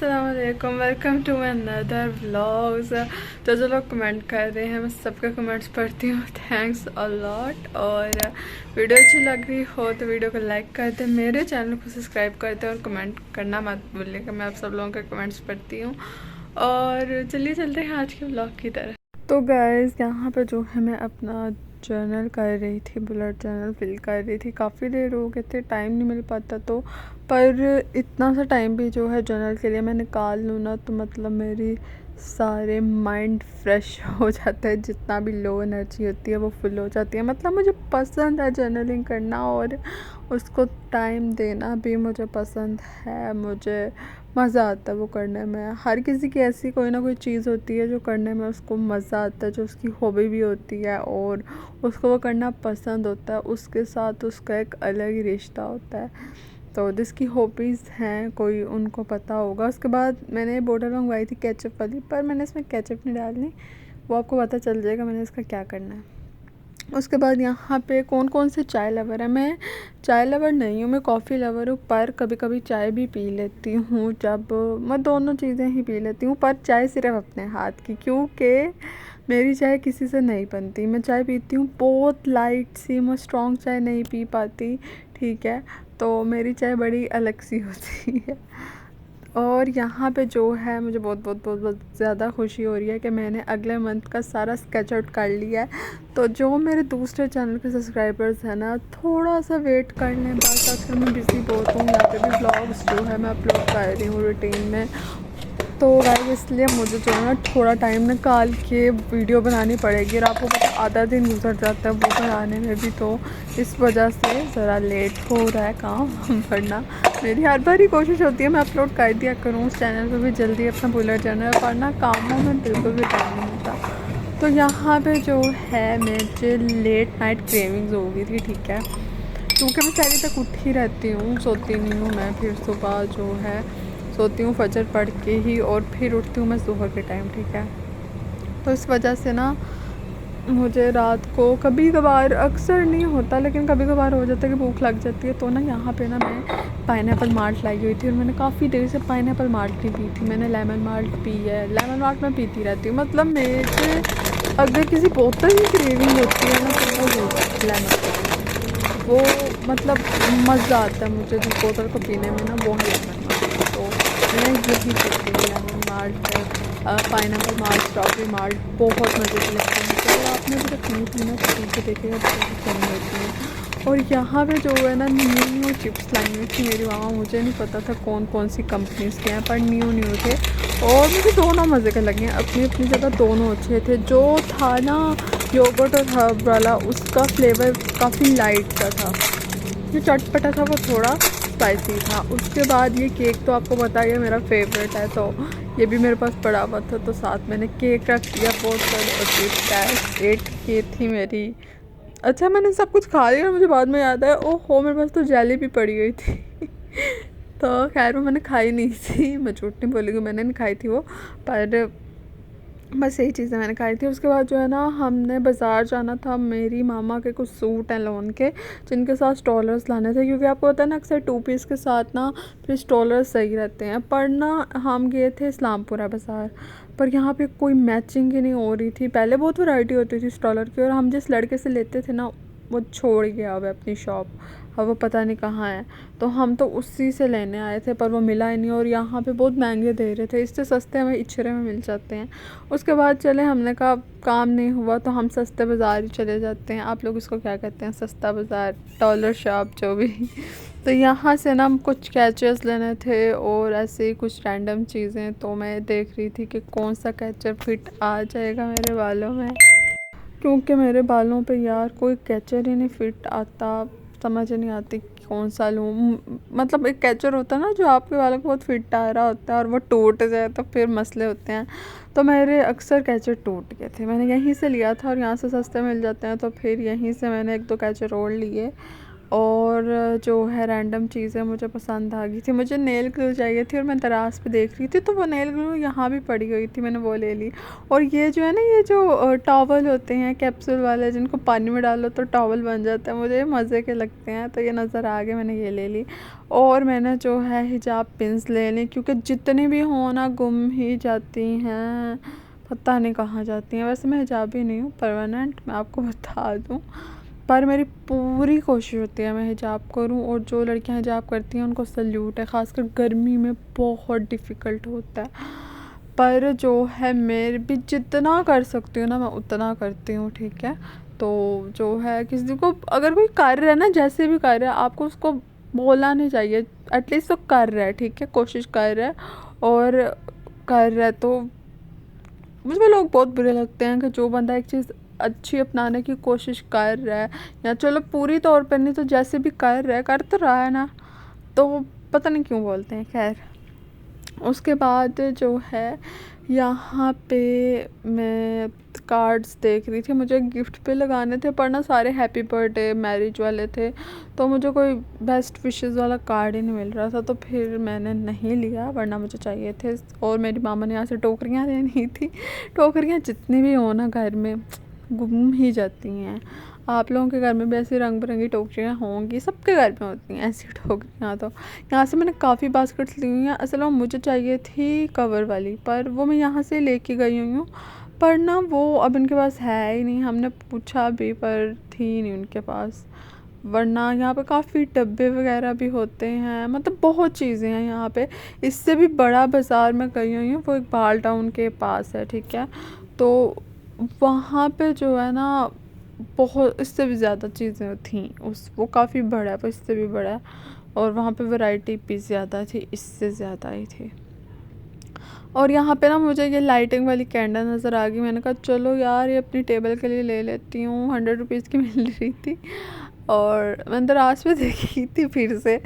अस्सलाम वालेकुम, welcome to my another vlogs. तो जो लोग कमेंट कर रहे हैं मैं सबके कमेंट्स पढ़ती हूँ, थैंक्स अ लॉट। और वीडियो अच्छी लग रही हो तो वीडियो को लाइक कर दें, मेरे चैनल को सब्सक्राइब कर दें और कमेंट करना मत भूलिएगा, मैं आप सब लोगों के कमेंट्स पढ़ती हूँ। और चलिए चलते हैं आज के व्लॉग की तरह। तो गाइस यहाँ पे जो है मैं अपना जर्नल कर रही थी, बुलेट जर्नल फिल कर रही थी। काफ़ी देर हो गए थे, टाइम नहीं मिल पाता तो, पर इतना सा टाइम भी जो है जर्नल के लिए मैं निकाल लूँ ना तो मतलब मेरी सारे माइंड फ्रेश हो जाता है, जितना भी लो एनर्जी होती है वो फुल हो जाती है। मतलब मुझे पसंद है जर्नलिंग करना और उसको टाइम देना भी मुझे पसंद है, मुझे मज़ा आता है वो करने में। हर किसी की ऐसी कोई ना कोई चीज़ होती है जो करने में उसको मज़ा आता है, जो उसकी हॉबी भी होती है और उसको वो करना पसंद होता है, उसके साथ उसका एक अलग ही रिश्ता होता है। तो जिसकी हॉबीज़ हैं कोई उनको पता होगा। उसके बाद मैंने बोतल मंगवाई थी केचप वाली, पर मैंने इसमें केचप नहीं डालनी, वो आपको पता चल जाएगा मैंने इसका क्या करना है। उसके बाद यहाँ पे कौन कौन से चाय लवर है। मैं चाय लवर नहीं हूँ, मैं कॉफ़ी लवर हूँ, पर कभी कभी चाय भी पी लेती हूँ। जब मैं दोनों चीज़ें ही पी लेती हूँ, पर चाय सिर्फ अपने हाथ की, क्योंकि मेरी चाय किसी से नहीं बनती। मैं चाय पीती हूँ बहुत लाइट सी, मैं स्ट्रॉन्ग चाय नहीं पी पाती, ठीक है। तो मेरी चाय बड़ी अलग सी होती है। और यहाँ पे जो है मुझे बहुत बहुत बहुत बहुत ज़्यादा खुशी हो रही है कि मैंने अगले मंथ का सारा स्केच आउट कर लिया है। तो जो मेरे दूसरे चैनल के सब्सक्राइबर्स हैं ना, थोड़ा सा वेट कर लें, बस आजकल मैं बिज़ी बहुत हूँ। यहाँ पे भी व्लॉग्स जो है मैं अपलोड कर रही हूँ रूटीन में, तो गाइस इसलिए मुझे जो है ना थोड़ा टाइम निकाल के वीडियो बनानी पड़ेगी। और आपको पता आधा दिन गुजर जाता है वो बनाने में भी, तो इस वजह से ज़रा लेट हो रहा है काम। वरना मेरी हर बार ही कोशिश होती है मैं अपलोड कर दिया करूँ उस चैनल पे भी जल्दी अपना बुलेट जर्नल, वरना कामों में बिल्कुल भी टाइम नहीं मिलता। तो यहाँ पे जो है मुझे लेट नाइट क्रेविंग्स हो गई थी, ठीक है, क्योंकि मैं सारी तक उठ ही रहती हूँ, सोती नहीं हूँ मैं। फिर सुबह जो है सोती हूँ फजर पढ़ के ही, और फिर उठती हूँ मैं सुबह के टाइम, ठीक है। तो इस वजह से ना मुझे रात को कभी कभार, अक्सर नहीं होता लेकिन कभी कभार हो जाता है कि भूख लग जाती है। तो ना यहाँ पे ना मैं पाइनएप्पल माल्ट लाई हुई थी और मैंने काफ़ी देर से पाइनएप्पल माल्ट नहीं पी थी। मैंने लेमन माल्ट पी है, लेमन माल्ट मैं पीती रहती हूँ। मतलब मेरे अगर किसी बोतल की क्रेविंग होती है ना तो वो लेमन, वो मतलब मज़ा आता है मुझे जिस बोतल को पीने में ना, वो है लेमन माल्ट। तो मैं यही पीती हूँ, lemon malt, pineapple malt, strawberry malt, बहुत मज़े के लगते हैं। तो अगर आपने अभी तक नहीं पी ना तो पी के देखिएगा, बहुत फनी होती है। और यहाँ पे जो है ना न्यू चिप्स लाई हुई थी मेरी मामा, मुझे नहीं पता था कौन कौन सी कंपनीज़ के हैं, पर न्यू थे और मुझे दोनों मज़े के लगे। अपनी अपनी जगह दोनों अच्छे थे। जो था ना योगर्ट और हर्ब वाला, उसका फ्लेवर काफ़ी लाइट सा था, जो चटपटा था वो थोड़ा स्पाइसी था। उसके बाद ये केक तो आपको पता ही है मेरा फेवरेट है, तो ये भी मेरे पास पड़ा हुआ था, तो साथ मैंने केक रख दिया बोतल और चिप्स। 8 की थी मेरी। अच्छा मैंने सब कुछ खा लिया और मुझे बाद में याद आया, ओहो मेरे पास तो जेली भी पड़ी हुई थी। तो खैर वो मैंने खाई नहीं थी, मैं झूठ नहीं बोलूँगी, मैंने नहीं खाई थी वो, पर बस यही चीज़ें मैंने खाई थी। उसके बाद जो है ना हमने बाज़ार जाना था, मेरी मामा के कुछ सूट हैं लोन के जिनके साथ स्टॉलर्स लाने थे, क्योंकि आपको पता है ना अक्सर 2 पीस के साथ ना फिर स्टॉलर्स सही रहते हैं। पर ना हम गए थे इस्लामपुरा बाज़ार, पर यहाँ पे कोई मैचिंग ही नहीं हो रही थी। पहले बहुत वैरायटी होती थी स्टॉलर की, और हम जिस लड़के से लेते थे ना वो छोड़ गया अब अपनी शॉप, अब वो पता नहीं कहाँ है। तो हम तो उसी से लेने आए थे, पर वो मिला ही नहीं, और यहाँ पे बहुत महंगे दे रहे थे, इससे सस्ते हमें इचरे में मिल जाते हैं। उसके बाद चले, हमने कहा काम नहीं हुआ तो हम सस्ते बाज़ार ही चले जाते हैं। आप लोग इसको क्या कहते हैं, सस्ता बाज़ार, डॉलर शॉप, जो भी। तो यहाँ से ना हम कुछ कैचेस लेने थे और ऐसे ही कुछ रैंडम चीज़ें। तो मैं देख रही थी कि कौन सा कैचर फिट आ जाएगा मेरे बालों में, क्योंकि मेरे बालों पे यार कोई कैचर ही नहीं फिट आता, समझ नहीं आती कौन सा लूँ। मतलब एक कैचर होता है ना जो आपके बालों को बहुत फिट आ रहा होता है और वो टूट जाए तो फिर मसले होते हैं। तो मेरे अक्सर कैचर टूट गए थे, मैंने यहीं से लिया था और यहाँ से सस्ते मिल जाते हैं, तो फिर यहीं से मैंने 1-2 कैचर और लिए और जो है रैंडम चीज़ें मुझे पसंद आ गई थी। मुझे नेल ग्लू चाहिए थी और मैं दराज पे देख रही थी तो वो नेल ग्लू यहाँ भी पड़ी हुई थी, मैंने वो ले ली। और ये जो है ना, ये जो टॉवल होते हैं कैप्सूल वाले, जिनको पानी में डालो तो टॉवल बन जाता है, मुझे मज़े के लगते हैं, तो ये नज़र आ गए, मैंने ये ले ली। और मैंने जो है हिजाब पिन्स ले ली, क्योंकि जितनी भी हो ना गुम ही जाती हैं, पता नहीं कहाँ जाती हैं। वैसे मैं हिजाबी नहीं हूँ परमानेंट, मैं आपको बता दूँ, पर मेरी पूरी कोशिश होती है मैं हिजाब करूं। और जो लड़कियां हिजाब करती हैं उनको सल्यूट है, ख़ासकर गर्मी में बहुत डिफ़िकल्ट होता है। पर जो है मेरे भी जितना कर सकती हूँ ना मैं उतना करती हूँ, ठीक है। तो जो है किसी को अगर कोई कर रहा है ना, जैसे भी कर रहा है, आपको उसको बोलना नहीं चाहिए, एटलीस्ट तो कर रहा है, ठीक है, कोशिश कर रहा है और कर रहा है। तो मुझे लोग बहुत बुरे लगते हैं कि जो बंदा एक चीज़ अच्छी अपनाने की कोशिश कर रहा है, या चलो पूरी तौर पर नहीं तो जैसे भी कर रहा है, कर तो रहा है ना, तो पता नहीं क्यों बोलते हैं। खैर, उसके बाद जो है यहाँ पे मैं कार्ड्स देख रही थी, मुझे गिफ्ट पे लगाने थे, पर ना सारे हैप्पी बर्थडे मैरिज वाले थे, तो मुझे कोई बेस्ट विशेस वाला कार्ड ही नहीं मिल रहा था, तो फिर मैंने नहीं लिया, वरना मुझे चाहिए थे। और मेरी मामा ने यहाँ से टोकरियाँ लेनी थी। टोकरियाँ जितनी भी हो ना घर में गुम ही जाती हैं। आप लोगों के घर में भी ऐसी रंग बिरंगी टोकरियाँ होंगी, सबके घर में होती हैं ऐसी टोकरियाँ। तो यहाँ से मैंने काफ़ी बास्केट्स ली हुई हैं। असल में मुझे चाहिए थी कवर वाली, पर वो मैं यहाँ से लेके गई हुई हूँ, पर ना वो अब इनके पास है ही नहीं। हमने पूछा भी पर थी नहीं उनके पास, वरना यहाँ पे काफ़ी डब्बे वगैरह भी होते हैं, मतलब बहुत चीज़ें हैं यहाँ पे। इससे भी बड़ा बाज़ार में गई हुई हूँ, वो एक बाल टाउन के पास है, ठीक है। तो वहाँ पे जो है ना बहुत, इससे भी ज़्यादा चीज़ें थी, उस वो काफ़ी बड़ा है, पर इससे भी बड़ा है, और वहाँ पे वैरायटी भी ज़्यादा थी, इससे ज़्यादा ही थी। और यहाँ पे ना मुझे ये लाइटिंग वाली कैंडल नज़र आ गई, मैंने कहा चलो यार ये अपनी टेबल के लिए ले लेती हूँ, 100 रुपीज़ की मिल रही थी। और मैं दराज पे देखी थी फिर से,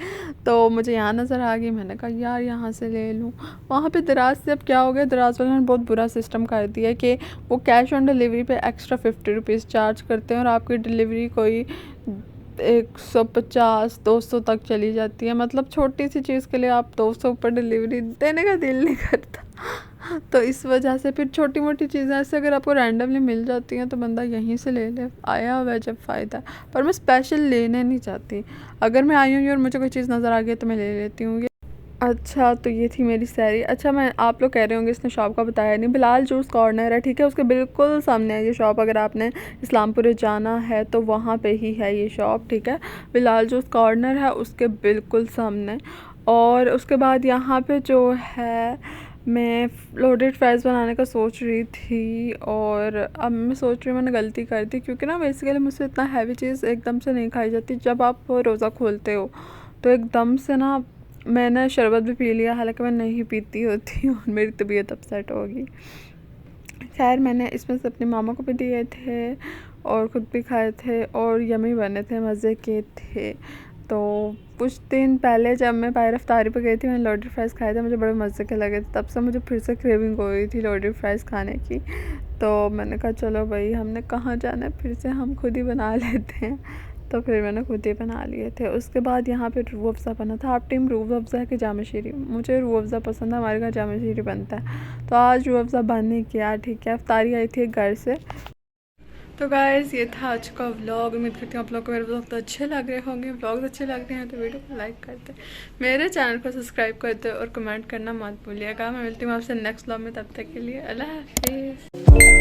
तो मुझे यहाँ नज़र आ गई, मैंने कहा यार यहाँ से ले लूँ। वहाँ पे दराज से अब क्या हो गया, दराज वालों ने बहुत बुरा सिस्टम कर दिया है कि वो कैश ऑन डिलीवरी पे एक्स्ट्रा 50 रुपीज़ चार्ज करते हैं, और आपकी डिलीवरी कोई 150-200 तक चली जाती है। मतलब छोटी सी चीज़ के लिए आप 200 ऊपर डिलीवरी देने का दिल नहीं करता। तो इस वजह से फिर छोटी मोटी चीज़ें ऐसे अगर आपको रैंडमली मिल जाती हैं तो बंदा यहीं से ले ले, आया हुआ है जब फ़ायदा। पर मैं स्पेशल लेने नहीं चाहती, अगर मैं आई हूँ और मुझे कोई चीज़ नज़र आ गई तो मैं ले लेती हूँ। अच्छा, तो ये थी मेरी सैरी। अच्छा, मैं आप लोग कह रहे होंगे इसने शॉप का बताया नहीं, बिलाल जूस कॉर्नर है, ठीक है, उसके बिल्कुल सामने है ये शॉप। अगर आपने इस्लामपुर जाना है तो वहाँ पे ही है ये शॉप, ठीक है। बिलाल जूस कॉर्नर है उसके बिल्कुल सामने। और उसके बाद यहाँ पे जो है मैं लोडेड फ्राइज़ बनाने का सोच रही थी, और अब मैं सोच रही हूँ मैंने गलती कर दी, क्योंकि ना बेसिकली मुझसे इतना हैवी चीज़ एकदम से नहीं खाई जाती। जब आप रोज़ा खोलते हो तो एकदम से ना मैंने शरबत भी पी लिया, हालांकि मैं नहीं पीती होती हूँ, मेरी तबीयत अपसेट होगी। खैर, मैंने इसमें से अपनी मामा को भी दिए थे और ख़ुद भी खाए थे, और यमी बने थे, मज़े के थे। तो कुछ दिन पहले जब मैं बाहर अफ्तारी पे गई थी, मैंने लोडेड फ्राइज़ खाए थे, मुझे बड़े मज़े के लगे थे। तब से मुझे फिर से क्रेविंग हो रही थी लोडेड फ्राइज़ खाने की। तो मैंने कहा चलो भाई, हमने कहाँ जाना है, फिर से हम खुद ही बना लेते हैं। तो फिर मैंने खुद ही बना लिए थे। उसके बाद यहाँ पे रूह अफ़ज़ा बना था। आप टीम रूह अफ़ज़ा की जामा शीरी, मुझे रूह अफ़ज़ा पसंद है, हमारे घर जामा शीरी बनता है, तो आज रूह अफ़ज़ा बन ही किया, ठीक है। अफ्तारी आई थी घर से। तो गाइस, ये था आज का व्लॉग। उम्मीद करती हूँ आप लोग को मेरे व्लॉग तो अच्छे लग रहे होंगे। व्लॉग्स अच्छे लग रहे हैं तो वीडियो को लाइक करते, मेरे चैनल को सब्सक्राइब करते और कमेंट करना मत भूलिएगा। मैं मिलती हूँ आपसे नेक्स्ट व्लॉग में, तब तक के लिए अल्लाह हाफिज़।